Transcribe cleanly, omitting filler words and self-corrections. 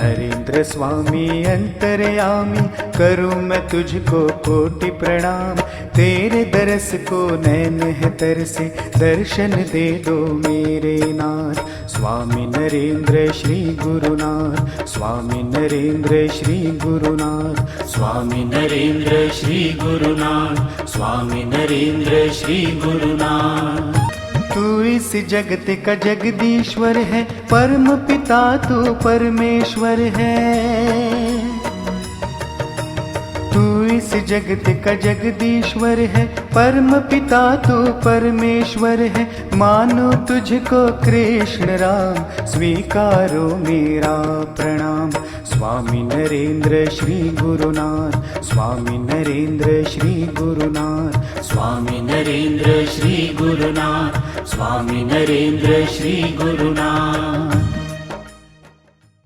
नरेंद्र स्वामी अंतर्यामी, करूँ मैं तुझको कोटि प्रणाम। तेरे दरस को नैन है तरसे, दर्शन दे दो मेरे नाथ। स्वामी नरेंद्र श्री गुरुनाथ, स्वामी नरेंद्र श्री गुरुनाथ, स्वामी नरेंद्र श्री गुरुनाथ, स्वामी नरेंद्र श्री गुरुनाथ। तू इस जगत का जगदीश्वर है, परम पिता तू परमेश्वर है। तू इस जगत का जगदीश्वर है, परम पिता तू परमेश्वर है। मानो तुझको कृष्ण राम, स्वीकारो मेरा प्रणाम। स्वामी नरेंद्र श्री गुरुनाथ, स्वामी नरेंद्र श्री गुरुनाथ, स्वामी नरेंद्र श्री गुरुनाथ, स्वामी नरेंद्र श्री गुरुनाथ।